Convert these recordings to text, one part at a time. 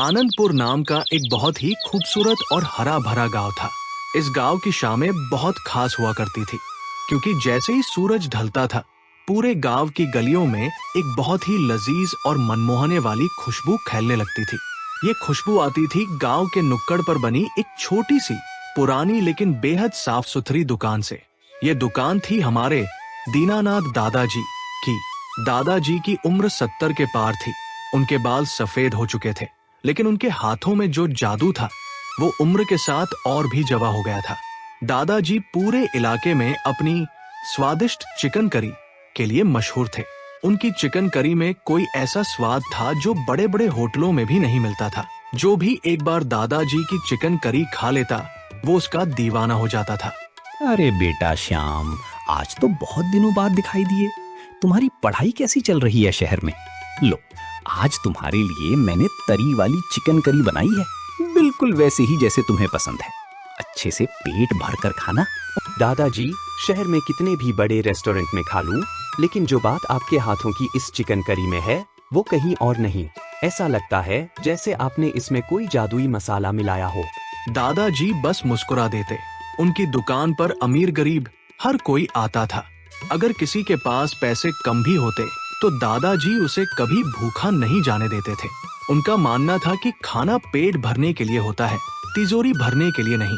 आनंदपुर नाम का एक बहुत ही खूबसूरत और हरा भरा गांव था। इस गांव की शामें बहुत खास हुआ करती थी, क्योंकि जैसे ही सूरज ढलता था, पूरे गांव की गलियों में एक बहुत ही लजीज और मनमोहने वाली खुशबू फैलने लगती थी। ये खुशबू आती थी गांव के नुक्कड़ पर बनी एक छोटी सी पुरानी लेकिन बेहद साफ सुथरी दुकान से। ये दुकान थी हमारे दीनानाथ दादाजी की। दादाजी की उम्र 70 के पार थी। उनके बाल सफेद हो चुके थे, लेकिन उनके हाथों में जो जादू था वो उम्र के साथ और भी जवा हो गया था। दादाजी पूरे इलाके में अपनी स्वादिष्ट चिकन करी के लिए मशहूर थे। उनकी चिकन करी में कोई ऐसा स्वाद था जो बड़े बड़े होटलों में भी नहीं मिलता था। जो भी एक बार दादाजी की चिकन करी खा लेता वो उसका दीवाना हो जाता था। अरे बेटा श्याम, आज तो बहुत दिनों बाद दिखाई दिए। तुम्हारी पढ़ाई कैसी चल रही है शहर में? लो, आज तुम्हारे लिए मैंने तरी वाली चिकन करी बनाई है, बिल्कुल वैसे ही जैसे तुम्हें पसंद है। अच्छे से पेट भर कर खाना। दादाजी, शहर में कितने भी बड़े रेस्टोरेंट में खा लूं, लेकिन जो बात आपके हाथों की इस चिकन करी में है वो कहीं और नहीं। ऐसा लगता है जैसे आपने इसमें कोई जादुई मसाला मिलाया हो। दादाजी बस मुस्कुरा देते। उनकी दुकान पर अमीर गरीब हर कोई आता था। अगर किसी के पास पैसे कम भी होते तो दादाजी उसे कभी भूखा नहीं जाने देते थे। उनका मानना था कि खाना पेट भरने के लिए होता है, तिजोरी भरने के लिए नहीं।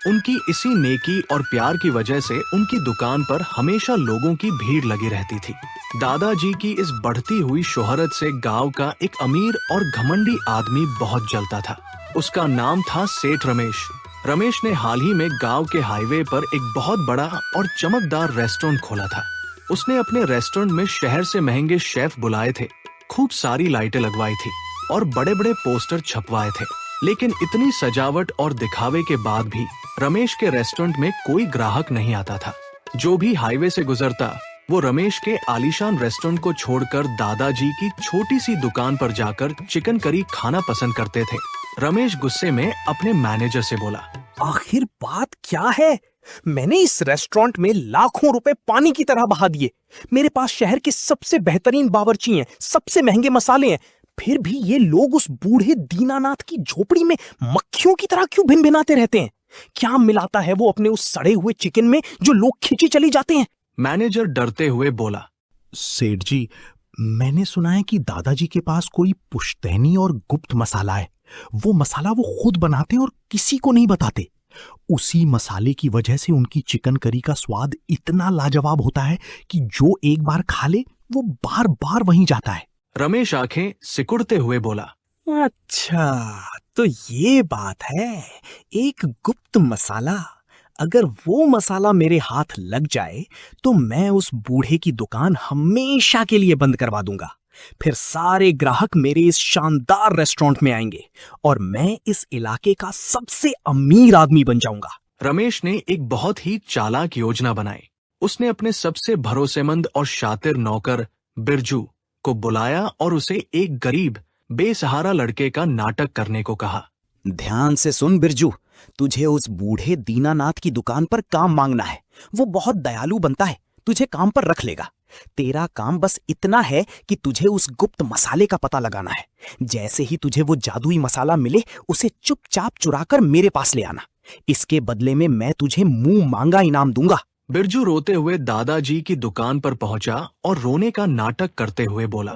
उनकी इसी नेकी और प्यार की वजह से उनकी दुकान पर हमेशा लोगों की भीड़ लगी रहती थी। दादाजी की इस बढ़ती हुई शोहरत से गांव का एक अमीर और घमंडी आदमी बहुत जलता था। उसका नाम था सेठ रमेश। रमेश ने हाल ही में गांव के हाईवे पर एक बहुत बड़ा और चमकदार रेस्टोरेंट खोला था। उसने अपने रेस्टोरेंट में शहर से महंगे शेफ बुलाए थे, खूब सारी लाइटें लगवाई थी और बड़े बड़े पोस्टर छपवाए थे। लेकिन इतनी सजावट और दिखावे के बाद भी रमेश के रेस्टोरेंट में कोई ग्राहक नहीं आता था। जो भी हाईवे से गुजरता वो रमेश के आलीशान रेस्टोरेंट को छोड़कर दादाजी की छोटी सी दुकान पर जाकर चिकन करी खाना पसंद करते थे। रमेश गुस्से में अपने मैनेजर से बोला, आखिर बात क्या है? मैंने इस रेस्टोरेंट में लाखों रुपए पानी की तरह बहा दिए। मेरे पास शहर के सबसे बेहतरीन बावर्ची हैं, सबसे महंगे मसाले हैं, फिर भी ये लोग उस बूढ़े दीनानाथ की झोपड़ी में मक्खियों की तरह क्यों भिनभिनाते रहते हैं? क्या मिलाता है वो अपने उस सड़े हुए चिकन में जो लोग खींचे चली जाते हैं? मैनेजर डरते हुए बोला, सेठ जी, मैंने सुना है कि दादाजी के पास कोई पुश्तैनी और गुप्त मसाला है। वो मसाला वो खुद बनाते हैं और किसी को नहीं बताते। उसी मसाले की वजह से उनकी चिकन करी का स्वाद इतना लाजवाब होता है कि जो एक बार खा ले वो बार बार वहीं जाता है। रमेश आंखें सिकुड़ते हुए बोला, अच्छा, तो ये बात है। एक गुप्त मसाला। अगर वो मसाला मेरे हाथ लग जाए तो मैं उस बूढ़े की दुकान हमेशा के लिए बंद करवा दूंगा। फिर सारे ग्राहक मेरे इस शानदार रेस्टोरेंट में आएंगे और मैं इस इलाके का सबसे अमीर आदमी बन जाऊंगा। रमेश ने एक बहुत ही चालाक योजना बनाई। उसने अपने सबसे भरोसेमंद और शातिर नौकर बिरजू को बुलाया और उसे एक गरीब बेसहारा लड़के का नाटक करने को कहा। ध्यान से सुन बिरजू, तुझे उस बूढ़े दीनानाथ की दुकान पर काम मांगना है। वो बहुत दयालु बनता है, तुझे काम पर रख लेगा। तेरा काम बस इतना है कि तुझे उस गुप्त मसाले का पता लगाना है। जैसे ही तुझे वो जादुई मसाला मिले, उसे चुपचाप चुराकर मेरे पास ले आना। इसके बदले में मैं तुझे मुंह मांगा इनाम दूंगा। बिरजू रोते हुए दादाजी की दुकान पर पहुंचा और रोने का नाटक करते हुए बोला,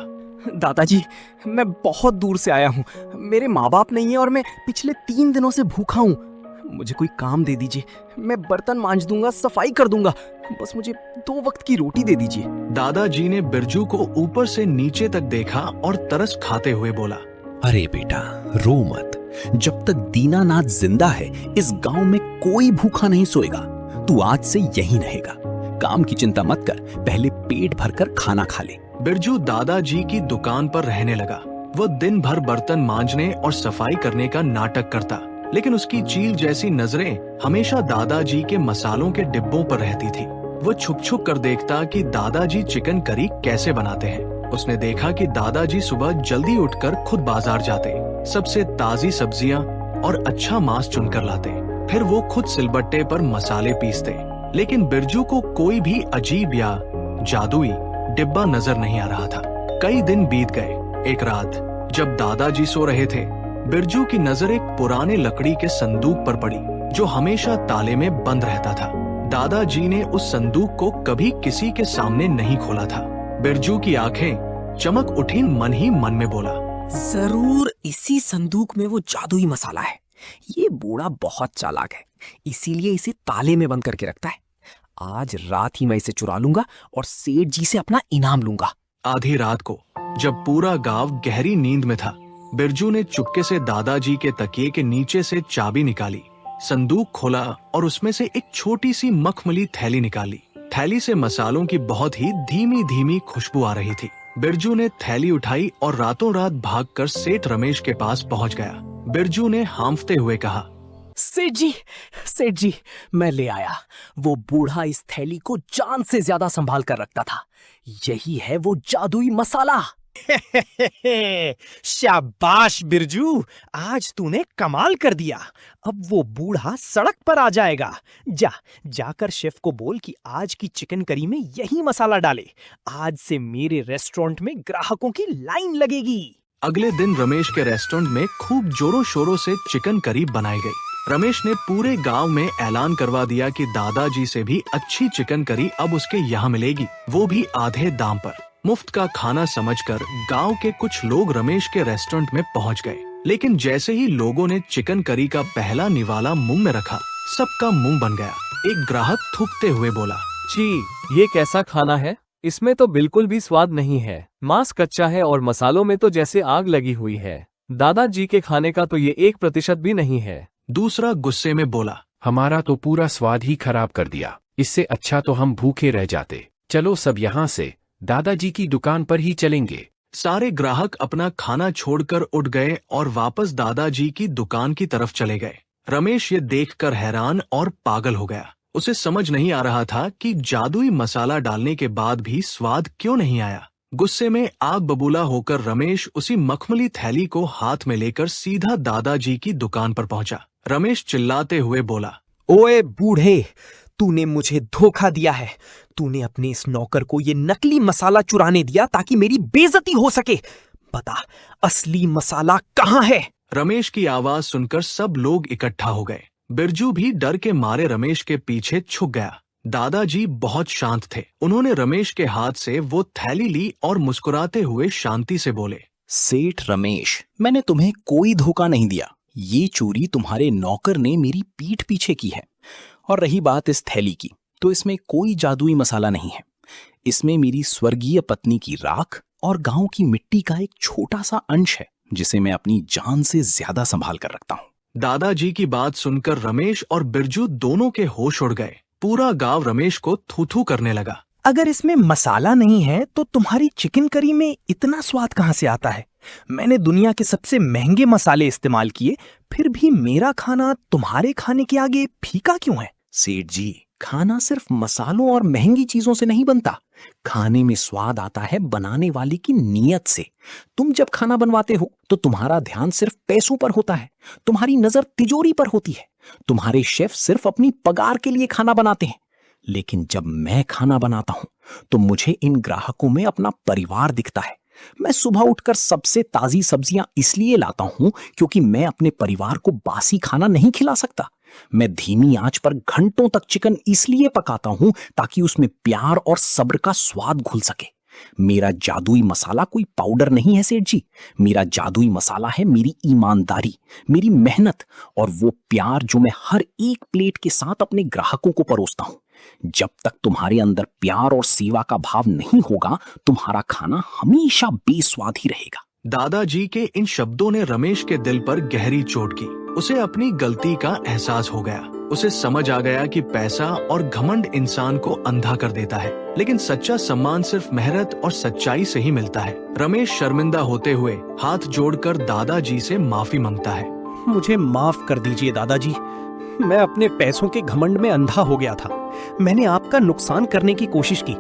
दादाजी, मैं बहुत दूर से आया हूँ। मेरे माँ बाप नहीं है और मैं पिछले 3 दिनों से भूखा हूँ। मुझे कोई काम दे दीजिए। मैं बर्तन मांज दूंगा, सफाई कर दूंगा। बस मुझे 2 वक्त की रोटी दे दीजिए। दादाजी ने बिरजू को ऊपर से नीचे तक देखा और तरस खाते हुए बोला, अरे बेटा, रो मत। जब तक दीनानाथ जिंदा है, इस गांव में कोई भूखा नहीं सोएगा। तू आज से यहीं रहेगा। काम की चिंता मत कर, पहले पेट भरकर खाना खा ले। बिरजू दादाजी की दुकान पर रहने लगा। वो दिन भर बर्तन मांजने और सफाई करने का नाटक करता, लेकिन उसकी चील जैसी नजरें हमेशा दादाजी के मसालों के डिब्बों पर रहती थी। वो छुप छुप कर देखता कि दादाजी चिकन करी कैसे बनाते हैं। उसने देखा कि दादाजी सुबह जल्दी उठकर खुद बाजार जाते, सबसे ताजी सब्जियां और अच्छा मांस चुनकर लाते। फिर वो खुद सिलबट्टे पर मसाले पीसते। लेकिन बिरजू को कोई भी अजीब या जादुई डिब्बा नजर नहीं आ रहा था। कई दिन बीत गए। एक रात जब दादाजी सो रहे थे, बिरजू की नजर एक पुराने लकड़ी के संदूक पर पड़ी जो हमेशा ताले में बंद रहता था। दादाजी ने उस संदूक को कभी किसी के सामने नहीं खोला था। बिरजू की आंखें चमक उठी, मन ही मन में बोला, जरूर इसी संदूक में वो जादुई मसाला है। ये बूढ़ा बहुत चालाक है, इसीलिए इसे ताले में बंद करके रखता है। आज रात ही मैं इसे चुरा लूंगा और सेठ जी से अपना इनाम लूंगा। आधी रात को जब पूरा गांव गहरी नींद में था, बिरजू ने चुपके से दादाजी के तकिए के नीचे से चाबी निकाली, संदूक खोला और उसमें से एक छोटी सी मखमली थैली निकाली। थैली से मसालों की बहुत ही धीमी धीमी खुशबू आ रही थी। बिरजू ने थैली उठाई और रातों रात भागकर सेठ रमेश के पास पहुंच गया। बिरजू ने हांफते हुए कहा, सेठ जी, मैं ले आया। वो बूढ़ा इस थैली को जान से ज्यादा संभाल कर रखता था। यही है वो जादुई मसाला। शाबाश बिरजू, आज तूने कमाल कर दिया। अब वो बूढ़ा सड़क पर आ जाएगा। जाकर शेफ को बोल कि आज की चिकन करी में यही मसाला डाले। आज से मेरे रेस्टोरेंट में ग्राहकों की लाइन लगेगी। अगले दिन रमेश के रेस्टोरेंट में खूब जोरों शोरों से चिकन करी बनाई गई। रमेश ने पूरे गांव में ऐलान करवा दिया कि दादाजी से भी अच्छी चिकन करी अब उसके यहाँ मिलेगी, वो भी आधे दाम पर। मुफ्त का खाना समझकर गांव के कुछ लोग रमेश के रेस्टोरेंट में पहुंच गए। लेकिन जैसे ही लोगों ने चिकन करी का पहला निवाला मुंह में रखा, सबका मुंह बन गया। एक ग्राहक थूकते हुए बोला, छी, ये कैसा खाना है? इसमें तो बिल्कुल भी स्वाद नहीं है। मांस कच्चा है और मसालों में तो जैसे आग लगी हुई है। दादाजी के खाने का तो ये 1% भी नहीं है। दूसरा गुस्से में बोला, हमारा तो पूरा स्वाद ही खराब कर दिया। इससे अच्छा तो हम भूखे रह जाते। चलो सब यहाँ से दादाजी की दुकान पर ही चलेंगे। सारे ग्राहक अपना खाना छोड़कर उठ गए और वापस दादाजी की दुकान की तरफ चले गए। रमेश ये देखकर हैरान और पागल हो गया। उसे समझ नहीं आ रहा था कि जादुई मसाला डालने के बाद भी स्वाद क्यों नहीं आया। गुस्से में आग बबूला होकर रमेश उसी मखमली थैली को हाथ में लेकर सीधा दादाजी की दुकान पर पहुंचा। रमेश चिल्लाते हुए बोला, ओए बूढ़े, तूने मुझे धोखा दिया है। तूने अपने इस नौकर को ये नकली मसाला चुराने दिया ताकि मेरी बेइज्जती हो सके। बता, असली मसाला कहाँ है? रमेश की आवाज सुनकर सब लोग इकट्ठा हो गए। बिरजू भी डर के मारे रमेश के पीछे छुप गया। दादाजी बहुत शांत थे। उन्होंने रमेश के हाथ से वो थैली ली और मुस्कुराते हुए शांति से बोले, सेठ रमेश, मैंने तुम्हें कोई धोखा नहीं दिया। ये चोरी तुम्हारे नौकर ने मेरी पीठ पीछे की है। और रही बात इस थैली की, तो इसमें कोई जादुई मसाला नहीं है। इसमें मेरी स्वर्गीय पत्नी की राख और गांव की मिट्टी का एक छोटा सा अंश है, जिसे मैं अपनी जान से ज्यादा संभाल कर रखता हूँ। दादाजी की बात सुनकर रमेश और बिरजू दोनों के होश उड़ गए। पूरा गांव रमेश को थू थू करने लगा। अगर इसमें मसाला नहीं है तो तुम्हारी चिकन करी में इतना स्वाद कहाँ से आता है? मैंने दुनिया के सबसे महंगे मसाले इस्तेमाल किए, फिर भी मेरा खाना तुम्हारे खाने के आगे फीका क्यों है? सेठ जी, खाना सिर्फ मसालों और महंगी चीजों से नहीं बनता। खाने में स्वाद आता है बनाने वाले की नीयत से। तुम जब खाना बनवाते हो तो तुम्हारा ध्यान सिर्फ पैसों पर होता है, तुम्हारी नजर तिजोरी पर होती है। तुम्हारे शेफ सिर्फ अपनी पगार के लिए खाना बनाते हैं। लेकिन जब मैं खाना बनाता हूं तो मुझे इन ग्राहकों में अपना परिवार दिखता है। मैं सुबह उठकर सबसे ताजी सब्जियां इसलिए लाता हूं क्योंकि मैं अपने परिवार को बासी खाना नहीं खिला सकता। मैं धीमी आंच पर घंटों तक चिकन इसलिए पकाता हूं ताकि उसमें प्यार और सब्र का स्वाद घुल सके। मेरा जादुई मसाला कोई पाउडर नहीं है सेठ जी। मेरा जादुई मसाला है मेरी ईमानदारी, मेरी मेहनत और वो प्यार जो मैं हर एक प्लेट के साथ अपने ग्राहकों को परोसता हूं। जब तक तुम्हारे अंदर प्यार और सेवा का भाव नहीं होगा, तुम्हारा खाना हमेशा बेस्वाद ही रहेगा। दादाजी के इन शब्दों ने रमेश के दिल पर गहरी चोट की। उसे अपनी गलती का एहसास हो गया। उसे समझ आ गया कि पैसा और घमंड इंसान को अंधा कर देता है, लेकिन सच्चा सम्मान सिर्फ मेहनत और सच्चाई से ही मिलता है। रमेश शर्मिंदा होते हुए हाथ जोड़कर दादाजी से माफी मांगता है। मुझे माफ कर दीजिए दादाजी। मैं अपने पैसों के घमंड में अंधा हो गया था। मैंने आपका नुकसान करने की कोशिश की,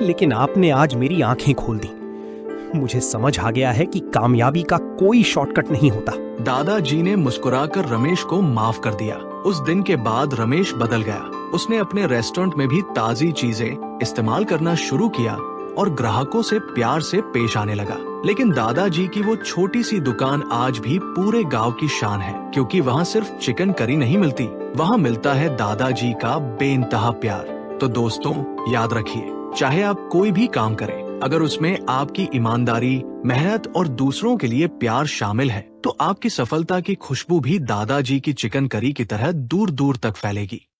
लेकिन आपने आज मेरी आंखें खोल दी। मुझे समझ आ गया है कि कामयाबी का कोई शॉर्टकट नहीं होता। दादाजी ने मुस्कुराकर रमेश को माफ कर दिया। उस दिन के बाद रमेश बदल गया। उसने अपने रेस्टोरेंट में भी ताजी चीजें इस्तेमाल करना शुरू किया और ग्राहकों से प्यार से पेश आने लगा। लेकिन दादाजी की वो छोटी सी दुकान आज भी पूरे गांव की शान है, क्योंकि वहाँ सिर्फ चिकन करी नहीं मिलती, वहाँ मिलता है दादाजी का बेइंतहा प्यार। तो दोस्तों, याद रखिए, चाहे आप कोई भी काम करें, अगर उसमें आपकी ईमानदारी, मेहनत और दूसरों के लिए प्यार शामिल है, तो आपकी सफलता की खुशबू भी दादाजी की चिकन करी की तरह दूर दूर तक फैलेगी।